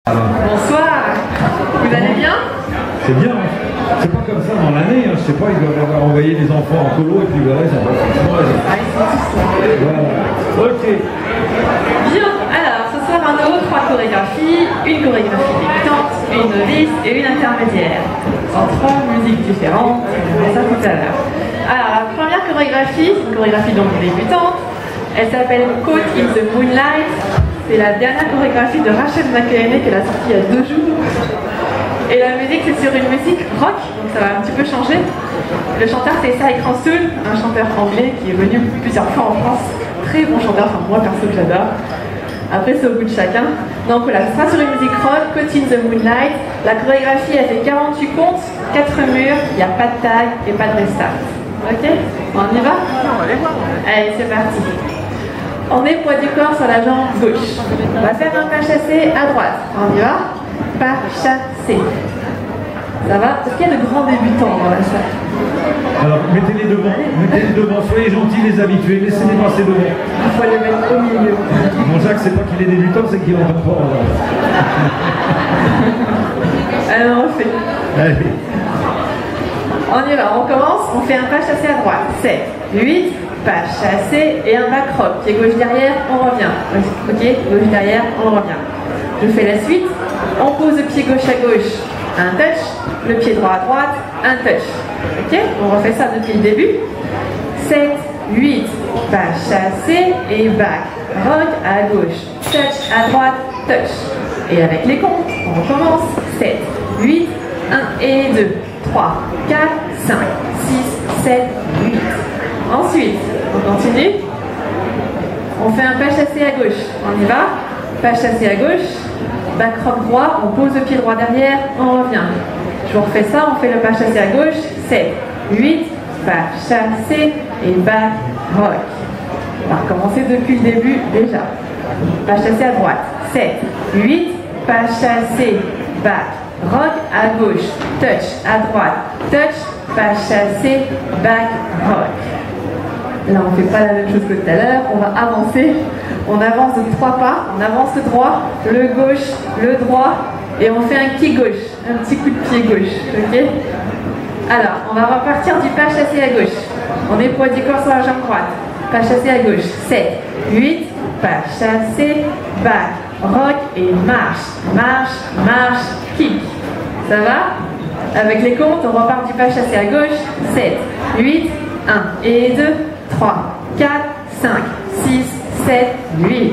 Bonsoir, vous allez bien? C'est bien, hein. C'est pas comme ça dans l'année, hein. Je sais pas, ils doivent avoir envoyé des enfants en colo et puis le reste, ça va voilà. Ok. Bien, alors ce soir à nouveau 3 chorégraphies, une chorégraphie débutante, une novice et une intermédiaire. En 3 musiques différentes, on verra ça tout à l'heure. Alors la première chorégraphie, c'est une chorégraphie donc débutante, elle s'appelle Caught in the Moonlight. C'est la dernière chorégraphie de Rachel McElhenney qu'elle a sortie il y a 2 jours. Et la musique c'est sur une musique rock, donc ça va un petit peu changer. Le chanteur c'est Cy Cranston, un chanteur anglais qui est venu plusieurs fois en France. Très bon chanteur, enfin moi perso que j'adore. Après c'est au goût de chacun. Donc voilà, ce sera sur une musique rock, Caught in the Moonlight. La chorégraphie elle fait 48 comptes, 4 murs, il n'y a pas de tag et pas de restart. Ok? On y va? Allez, c'est parti. On est poids du corps sur la jambe gauche. On va faire un pas chassé à droite. On y va? Pas chassé. Ça va? Est-ce qu'il y a de grands débutants dans la salle? Alors mettez-les devant, soyez gentils les habitués, laissez-les passer devant. Il faut les mettre au milieu. Mon Jacques, c'est pas qu'il est débutant, c'est qu'il n'entend pas. Alors on fait. Allez. On y va, on commence, on fait un pas chassé à droite. 7, 8, pas chassé et un back rock. Pied gauche derrière, on revient. Ok, gauche derrière, on revient. Je fais la suite. On pose le pied gauche à gauche, un touch. Le pied droit à droite, un touch. Ok, on refait ça depuis le début. 7, 8, pas chassé et back rock à gauche. Touch à droite, touch. Et avec les comptes, on recommence. 7, 8, 1 et 2, 3, 4, 5, 6, 7, 8. Ensuite, on continue. On fait un pas chassé à gauche. On y va. Pas chassé à gauche. Back rock droit. On pose le pied droit derrière. On revient. Je vous refais ça. On fait le pas chassé à gauche. 7, 8. Pas chassé et back rock. On va recommencer depuis le début déjà. Pas chassé à droite. 7, 8. Pas chassé. Back rock à gauche. Touch à droite. Touch. Pas chassé. Back rock. Là, on ne fait pas la même chose que tout à l'heure. On va avancer. On avance de 3 pas. On avance le droit, le gauche, le droit. Et on fait un kick gauche. Un petit coup de pied gauche. Ok? Alors, on va repartir du pas chassé à gauche. On est poids du corps sur la jambe droite. Pas chassé à gauche. 7, 8. Pas chassé. Back. Rock et marche. Marche, marche, kick. Ça va? Avec les comptes, on repart du pas chassé à gauche. 7, 8. 1 et 2. 3, 4, 5, 6, 7, 8.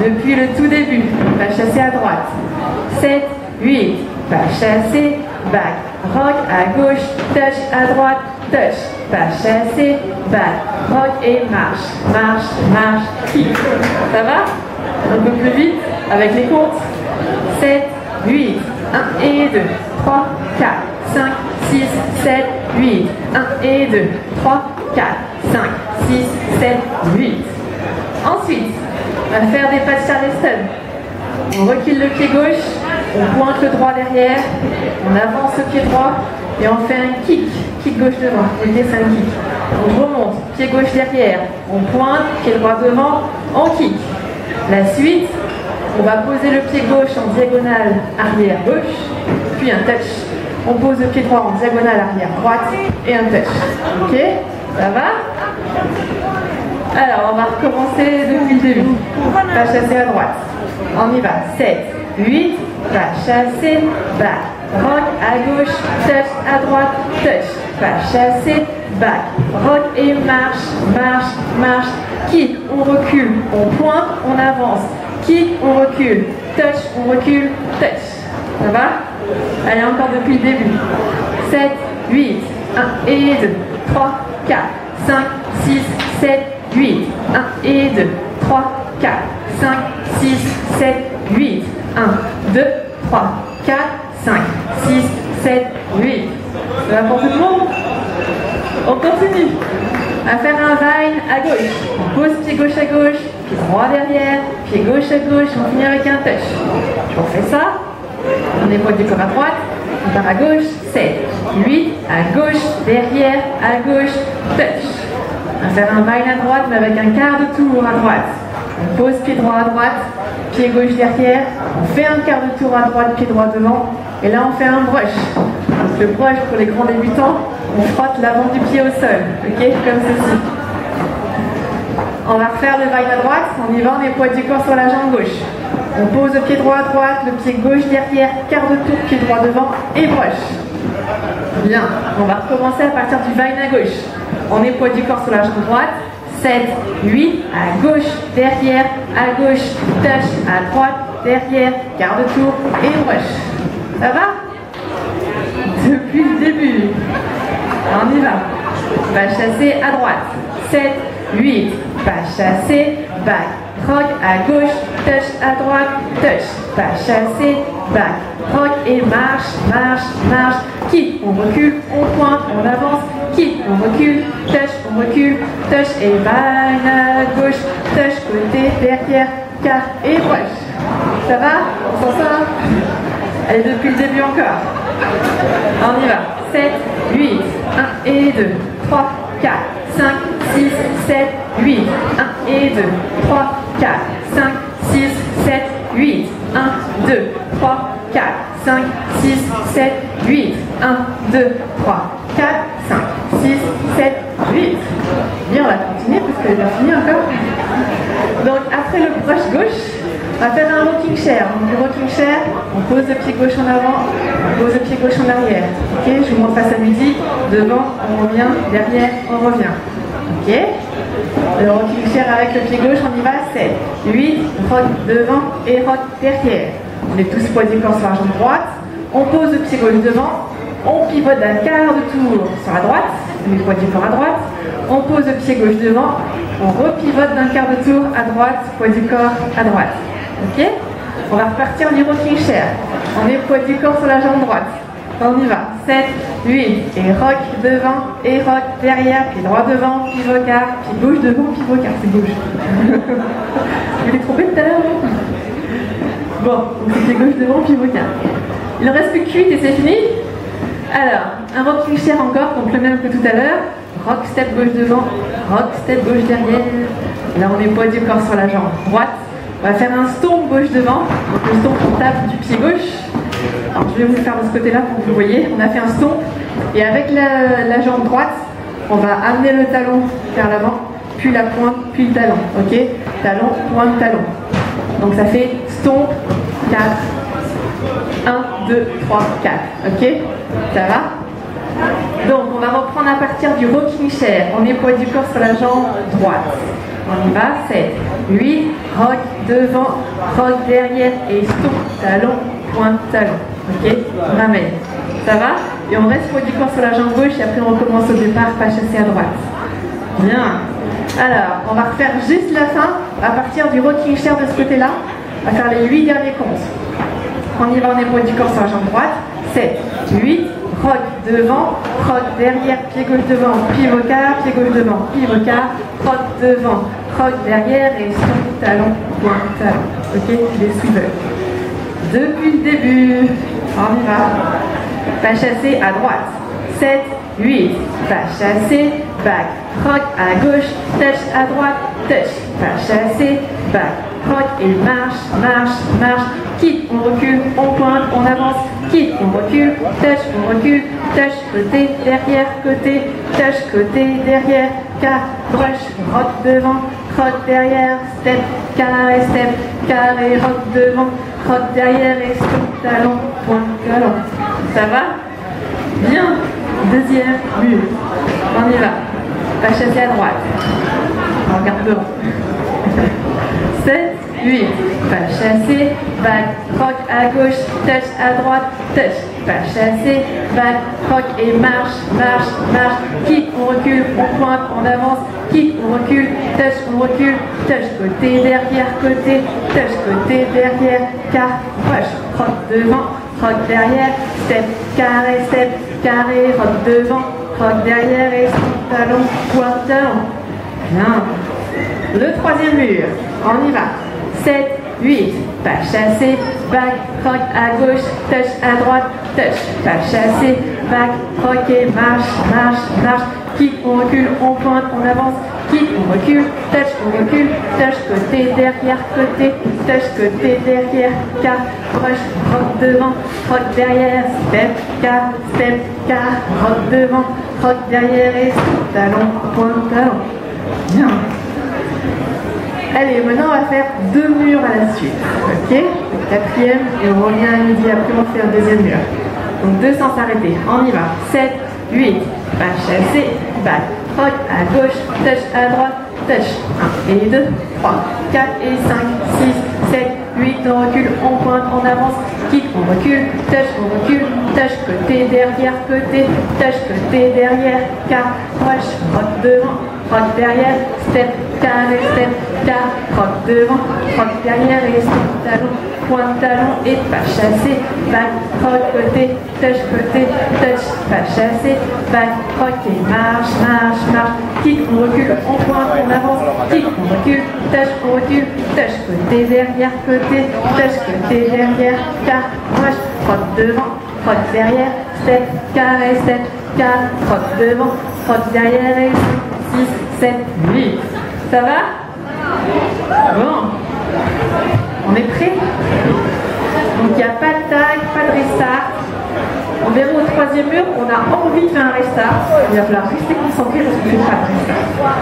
Depuis le tout début, pas chassé à droite. 7, 8, pas chassé, back, rock à gauche, touch à droite, touch, pas chassé, back, rock et marche, marche, marche, kick. Ça va? Un peu plus vite, avec les comptes. 7, 8, 1 et 2, 3, 4, 5, 6, 7, 8. 1 et 2, 3, 4, 5, 6, 7, 8. Ensuite, on va faire des pas de Charleston. On recule le pied gauche, on pointe le droit derrière, on avance le pied droit et on fait un kick gauche devant. Ok, c'est un kick. On remonte, pied gauche derrière, on pointe, pied droit devant, on kick. La suite, on va poser le pied gauche en diagonale arrière gauche, puis un touch. On pose le pied droit en diagonale arrière droite et un touch. Ok? Ça va? Alors, on va recommencer depuis le début. Pas chassé à droite. On y va. 7, 8. Pas chassé. Back. Rock à gauche. Touch à droite. Touch. Pas chassé. Back. Rock et marche. Marche. Marche. Kick. On recule. On pointe. On avance. Kick. On recule. Touch. On recule. Touch. Ça va? Allez, encore depuis le début. 7, 8, 1 et 2, 3, 4, 5, 6, 7, 8. 1 et 2, 3, 4, 5, 6, 7, 8. 1, 2, 3, 4, 5, 6, 7, 8. Ça va pour tout le monde? On continue à faire un vine à gauche. On pose pied gauche à gauche, pied droit derrière, pied gauche à gauche, on finit avec un touch. Je refais ça. On épaule du corps à droite, on part à gauche, 7, 8, à gauche, derrière, à gauche, touch. On va faire un vine à droite mais avec un quart de tour à droite. On pose pied droit à droite, pied gauche derrière. On fait un quart de tour à droite, pied droit devant. Et là, on fait un brush. Donc le brush pour les grands débutants, on frotte l'avant du pied au sol. Ok, comme ceci. On va refaire le vine à droite. On y va, on met poids du corps sur la jambe gauche. On pose le pied droit à droite, le pied gauche derrière, quart de tour, pied droit devant et brush. Bien, on va recommencer à partir du vine à gauche. On met poids du corps sur la jambe droite. 7, 8, à gauche, derrière, à gauche, touch, à droite, derrière, quart de tour et brush. Ça va? Depuis le début. On y va. Pas chasser à droite. 7, 8, pas chasser, back, rock à gauche, touch à droite, touch, pas chasser, back, rock et marche, marche, marche, kick, on recule, on pointe, on avance, kick, on recule, touch et vine à gauche, touch côté, derrière, quart et brush. Ça va? On s'en sort? Allez, depuis le début encore. On y va. 7, 8, 1 et 2, 3, 4, 5, 6, 7, 8, 1 et 2, 3, 4, 5, 6, 7, 8, 1, 2, 3, 4, 5, 6, 7, 8, 1, 2, 3, 4, 5, 6, 7, 8. Bien, on va continuer parce qu'elle va finir encore. Donc, après le brush gauche, on va faire un rocking chair. Donc, le rocking chair, on pose le pied gauche en avant, on pose le pied gauche en arrière. Ok, je vous montre face à musique. Devant, on revient, derrière, on revient. Ok, le rocking chair avec le pied gauche, on y va. 7, 8, rock devant et rock derrière. On est tous poids du corps sur la jambe droite. On pose le pied gauche devant. On pivote d'un quart de tour sur la droite. On met le poids du corps à droite. On pose le pied gauche devant. On repivote d'un quart de tour à droite, poids du corps à droite. Ok? On va repartir du rocking chair. On met le poids du corps sur la jambe droite. On y va. 7, 8. Et rock devant et rock derrière. Pied droit devant, pivot quart. Pied gauche devant, pivot quart. C'est gauche. Je l'ai trompé tout à l'heure. Bon, donc c'est pied gauche devant, pivot quart. Il ne reste plus que 8 et c'est fini. Alors, un rocking chair encore, donc le même que tout à l'heure. Rock step gauche devant, rock step gauche derrière. Là, on met poids du corps sur la jambe droite. On va faire un stomp gauche devant. Donc le stomp, on tape du pied gauche. Alors je vais vous le faire de ce côté-là pour que vous voyez. On a fait un stomp. Et avec la jambe droite, on va amener le talon vers l'avant, puis la pointe, puis le talon. Ok? Talon, pointe, talon. Donc ça fait stomp, 4. 1, 2, 3, 4. Ok? Ça va? Donc on va reprendre à partir du rocking chair. On met poids du corps sur la jambe droite. On y va, 7, 8, rock devant, rock derrière et stomp, talon, pointe, talon. Ok? On ramène. Ça va? Et on reste poids du corps sur la jambe gauche et après on recommence au départ, pas chasser à droite. Bien. Alors, on va refaire juste la fin à partir du rocking chair de ce côté-là. On va faire les 8 derniers comptes. On y va, on est poids du corps sur la jambe droite. 7, 8, rock devant, rock derrière, pied gauche devant, pivot quart, pied gauche devant, pivot quart, rock devant, rock derrière et stomp, talon, pointe, talon. Ok, les suiveurs. Depuis le début, on y va. Pas chasser à droite. 7, 8, pas chasser, back, rock à gauche, touch à droite, touch, pas chasser, back, rock et marche, marche, marche, kick, on recule, on pointe, on avance, kick, on recule, touch, côté, derrière, côté, touch, côté, derrière, quart, brush, rock devant, rock derrière, step, carré, rock devant, rock derrière et stomp, talon, pointe, talon. Ça va? Bien. Deuxième mur. On y va. Pas chasser à droite. On regarde devant. 7, 8. Pas chasser. Back. Rock à gauche. Touch à droite. Touch. Pas chasser. Back. Rock et marche. Marche. Marche. Kick. On recule. On pointe. On avance. Kick. On recule. Touch. On recule. Touch. Côté derrière. Côté. Touch. Côté derrière. Quart. Rush. Rock devant. Rock derrière. Step. Carré, rock devant, rock derrière et stomp, talon, pointe, talon. Bien. Le troisième mur, on y va. 7, 8, pas chasser, back, rock à gauche, touch à droite, touch, pas chasser, back, rock et marche, marche, marche, kick, on recule, on pointe, on avance, kick, on recule, touch, on recule, touch, côté, derrière, côté, touch, côté, derrière, car, rush, rock devant, rock derrière, step, car, rock devant, rock derrière et talon, point, talon. Bien. Allez, maintenant on va faire 2 murs à la suite, ok? Quatrième, et on revient à midi, après on fait un deuxième mur. Donc 2 sans s'arrêter, on y va. 7, 8, pas chasser, back, rock à gauche, touch à droite, touch. 1 et 2, 3, 4 et 5, 6, 7, 8, on recule, on pointe, on avance, kick, on recule, touch, côté, derrière, côté, touch, côté, derrière, car, rush, rock devant, rock derrière, step, step, car, rock devant, rock derrière et step, talon, point, talon et pas chassé, back, rock, côté, touch, pas chassé, back, rock et marche, marche, marche, kick, on recule, on pointe, on avance, kick, on recule, touch, côté, derrière, côté, touch, côté, derrière, car, rush, rock devant, rock derrière, step, car, rock devant, rock derrière et 6, 7, 8. Ça va? Bon. On est prêt? Donc il n'y a pas de tag, pas de restart. On verra au 3e mur, on a envie de faire un restart. Il va falloir rester concentré parce qu'on ne fait pas de restart.